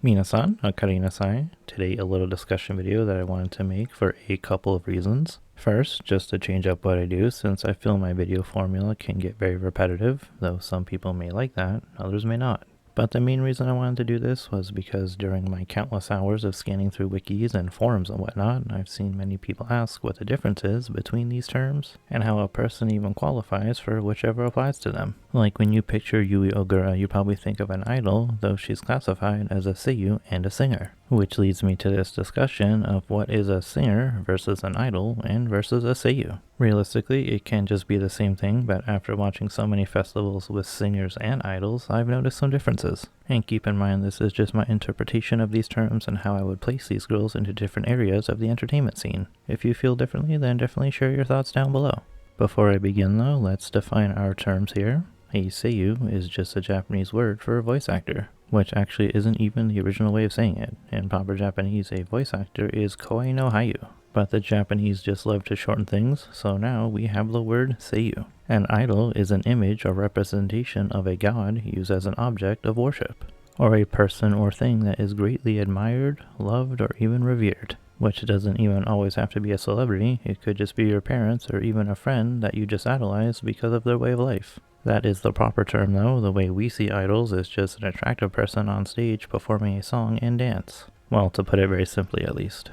Minasan, Akarinasai. Today a little discussion video that I wanted to make for a couple of reasons. First, just to change up what I do, since I feel my video formula can get very repetitive, though some people may like that, others may not. But the main reason I wanted to do this was because during my countless hours of scanning through wikis and forums and whatnot, I've seen many people ask what the difference is between these terms, and how a person even qualifies for whichever applies to them. Like when you picture Yui Ogura, you probably think of an idol, though she's classified as a seiyuu and a singer. Which leads me to this discussion of what is a singer versus an idol and versus a seiyuu. Realistically, it can just be the same thing, but after watching so many festivals with singers and idols, I've noticed some differences. And keep in mind, this is just my interpretation of these terms and how I would place these girls into different areas of the entertainment scene. If you feel differently, then definitely share your thoughts down below. Before I begin though, let's define our terms here. A seiyuu is just a Japanese word for a voice actor, which actually isn't even the original way of saying it. In proper Japanese, a voice actor is koi no hayu, but the Japanese just love to shorten things, so now we have the word seiyuu. An idol is an image or representation of a god used as an object of worship, or a person or thing that is greatly admired, loved, or even revered. Which doesn't even always have to be a celebrity, it could just be your parents or even a friend that you just idolize because of their way of life. That is the proper term though. The way we see idols is just an attractive person on stage performing a song and dance. Well, to put it very simply at least.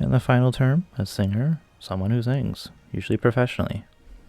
And the final term, a singer, someone who sings, usually professionally.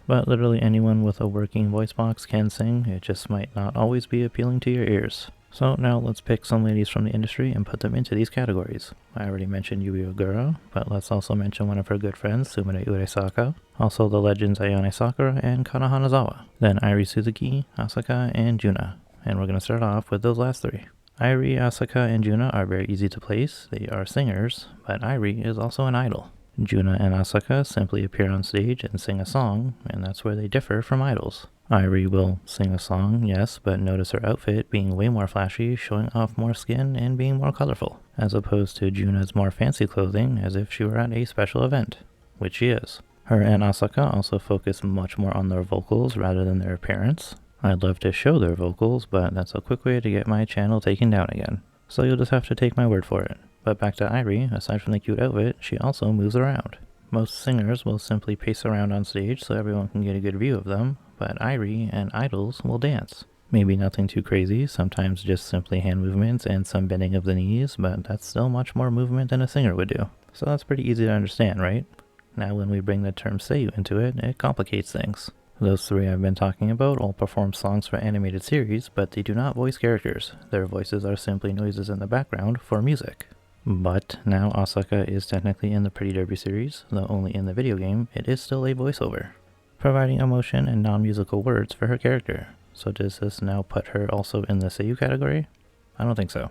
But literally anyone with a working voice box can sing, it just might not always be appealing to your ears. So now let's pick some ladies from the industry and put them into these categories. I already mentioned Yui Ogura, but let's also mention one of her good friends, Sumire Uresaka, also the legends Ayane Sakura and Kana Hanazawa, then Airi Suzuki, Asaka, and Juna. And we're going to start off with those last three. Airi, Asaka, and Juna are very easy to place. They are singers, but Airi is also an idol. Juna and Asaka simply appear on stage and sing a song, and that's where they differ from idols. Airi will sing a song, yes, but notice her outfit being way more flashy, showing off more skin, and being more colorful, as opposed to Juna's more fancy clothing as if she were at a special event, which she is. Her and Asaka also focus much more on their vocals rather than their appearance. I'd love to show their vocals, but that's a quick way to get my channel taken down again, so you'll just have to take my word for it. But back to Airi, aside from the cute outfit, she also moves around. Most singers will simply pace around on stage so everyone can get a good view of them, but Airi and idols will dance. Maybe nothing too crazy, sometimes just simply hand movements and some bending of the knees, but that's still much more movement than a singer would do. So that's pretty easy to understand, right? Now when we bring the term seiyuu into it, it complicates things. Those three I've been talking about all perform songs for animated series, but they do not voice characters. Their voices are simply noises in the background for music. But now Asaka is technically in the Pretty Derby series, though only in the video game, it is still a voiceover, providing emotion and non-musical words for her character. So does this now put her also in the seiyuu category? I don't think so.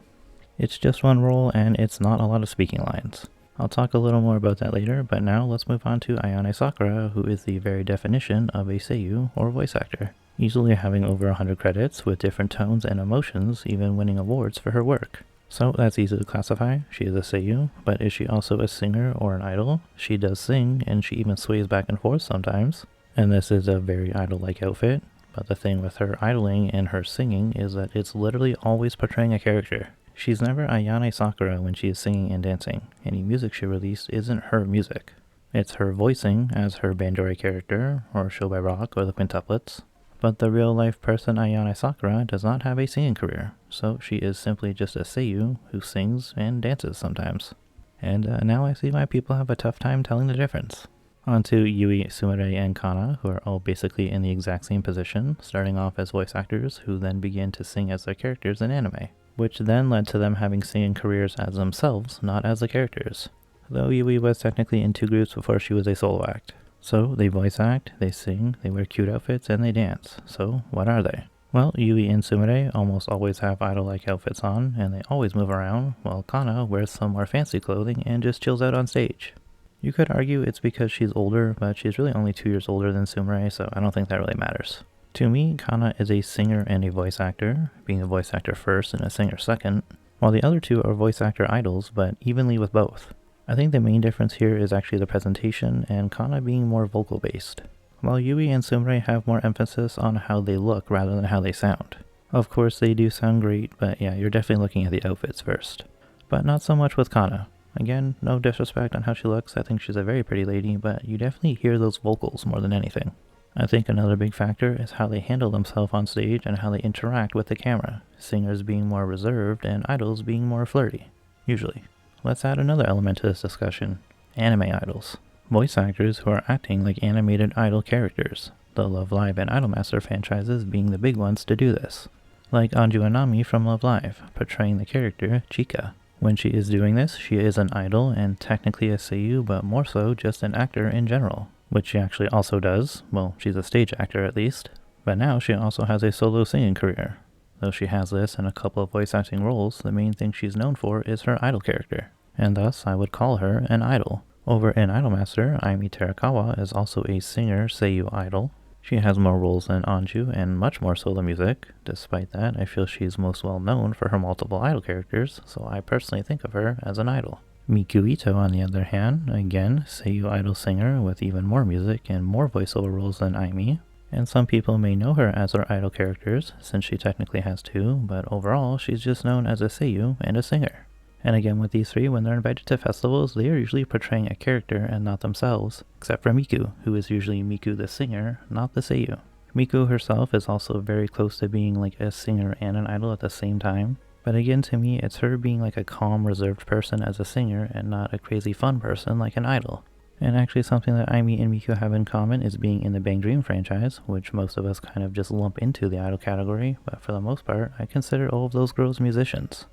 It's just one role and it's not a lot of speaking lines. I'll talk a little more about that later, but now let's move on to Ayane Sakura, who is the very definition of a seiyuu or voice actor, easily having over 100 credits with different tones and emotions, even winning awards for her work. So that's easy to classify. She is a seiyuu, but is she also a singer or an idol? She does sing, and she even sways back and forth sometimes. And this is a very idol-like outfit, but the thing with her idling and her singing is that it's literally always portraying a character. She's never Ayane Sakura when she is singing and dancing. Any music she released isn't her music. It's her voicing as her Bandori character, or Shobai Rock, or the quintuplets. But the real-life person Ayane Sakura does not have a singing career, so she is simply just a seiyuu who sings and dances sometimes. And now I see why people have a tough time telling the difference. On to Yui, Sumire, and Kana, who are all basically in the exact same position, starting off as voice actors who then begin to sing as their characters in anime, which then led to them having singing careers as themselves, not as the characters. Though Yui was technically in two groups before she was a solo act. So they voice act, they sing, they wear cute outfits, and they dance. So what are they? Well, Yui and Sumire almost always have idol-like outfits on, and they always move around, while Kana wears some more fancy clothing and just chills out on stage. You could argue it's because she's older, but she's really only 2 years older than Sumire, so I don't think that really matters. To me, Kana is a singer and a voice actor, being a voice actor first and a singer second, while the other two are voice actor idols, but evenly with both. I think the main difference here is actually the presentation and Kana being more vocal based, while Yui and Sumire have more emphasis on how they look rather than how they sound. Of course they do sound great, but yeah, you're definitely looking at the outfits first. But not so much with Kana. Again, no disrespect on how she looks, I think she's a very pretty lady, but you definitely hear those vocals more than anything. I think another big factor is how they handle themselves on stage and how they interact with the camera, singers being more reserved and idols being more flirty, usually. Let's add another element to this discussion, anime idols. Voice actors who are acting like animated idol characters, the Love Live and Idolmaster franchises being the big ones to do this. Like Anju Anami from Love Live, portraying the character Chika. When she is doing this, she is an idol and technically a seiyuu, but more so just an actor in general, which she actually also does. Well, she's a stage actor at least, but now she also has a solo singing career. Though she has this and a couple of voice acting roles, the main thing she's known for is her idol character, and thus I would call her an idol. Over in Idolmaster, Aimi Terakawa is also a singer seiyuu idol. She has more roles than Anju and much more solo music. Despite that, I feel she's most well known for her multiple idol characters, so I personally think of her as an idol. Miku Ito, on the other hand, again, seiyuu idol singer with even more music and more voiceover roles than Aimi. And some people may know her as her idol characters, since she technically has two, but overall she's just known as a seiyuu and a singer. And again with these three, when they're invited to festivals, they are usually portraying a character and not themselves, except for Miku, who is usually Miku the singer, not the seiyuu. Miku herself is also very close to being like a singer and an idol at the same time, but again to me it's her being like a calm, reserved person as a singer and not a crazy fun person like an idol. And actually something that Aimi and Miku have in common is being in the Bang Dream franchise, which most of us kind of just lump into the idol category, but for the most part I consider all of those girls musicians.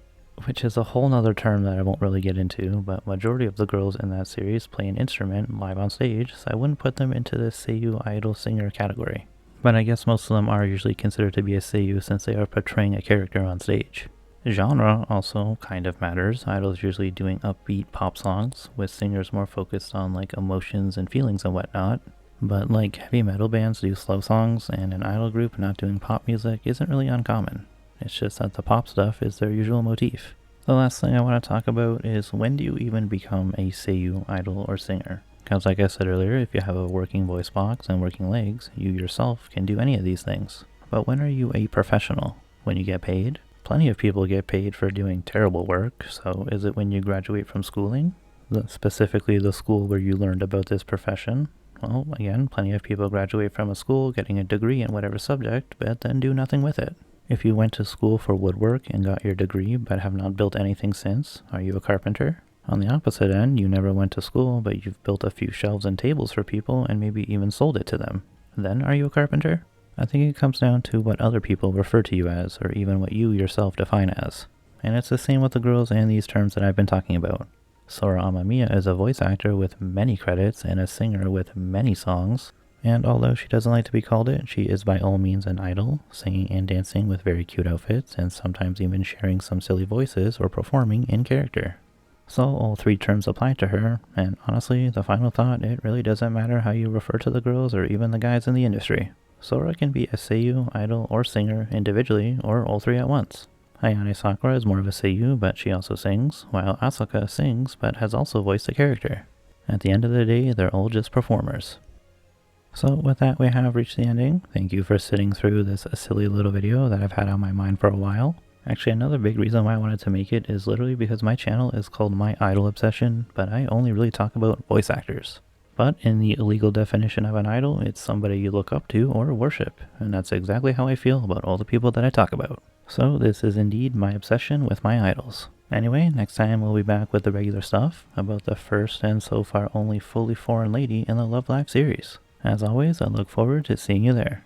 Which is a whole nother term that I won't really get into, but majority of the girls in that series play an instrument live on stage, so I wouldn't put them into the seiyuu idol singer category. But I guess most of them are usually considered to be a seiyuu since they are portraying a character on stage. Genre also kind of matters. Idols usually doing upbeat pop songs, with singers more focused on like emotions and feelings and whatnot. But like heavy metal bands do slow songs, and an idol group not doing pop music isn't really uncommon. It's just that the pop stuff is their usual motif. The last thing I want to talk about is when do you even become a seiyuu idol or singer? Because like I said earlier, if you have a working voice box and working legs, you yourself can do any of these things. But when are you a professional? When you get paid? Plenty of people get paid for doing terrible work, so is it when you graduate from schooling? Specifically the school where you learned about this profession? Well, again, plenty of people graduate from a school getting a degree in whatever subject, but then do nothing with it. If you went to school for woodwork and got your degree but have not built anything since, are you a carpenter? On the opposite end, you never went to school but you've built a few shelves and tables for people and maybe even sold it to them. Then are you a carpenter? I think it comes down to what other people refer to you as, or even what you yourself define as. And it's the same with the girls and these terms that I've been talking about. Sora Amamiya is a voice actor with many credits and a singer with many songs. And although she doesn't like to be called it, she is by all means an idol, singing and dancing with very cute outfits, and sometimes even sharing some silly voices or performing in character. So all three terms apply to her, and honestly, the final thought, it really doesn't matter how you refer to the girls or even the guys in the industry. Sora can be a seiyuu, idol, or singer individually, or all three at once. Ayane Sakura is more of a seiyuu, but she also sings, while Asuka sings, but has also voiced a character. At the end of the day, they're all just performers. So with that, we have reached the ending. Thank you for sitting through this silly little video that I've had on my mind for a while. Actually, another big reason why I wanted to make it is literally because my channel is called My Idol Obsession, but I only really talk about voice actors. But in the illegal definition of an idol, it's somebody you look up to or worship, and that's exactly how I feel about all the people that I talk about. So this is indeed my obsession with my idols. Anyway, next time we'll be back with the regular stuff about the first and so far only fully foreign lady in the Love Live series. As always, I look forward to seeing you there.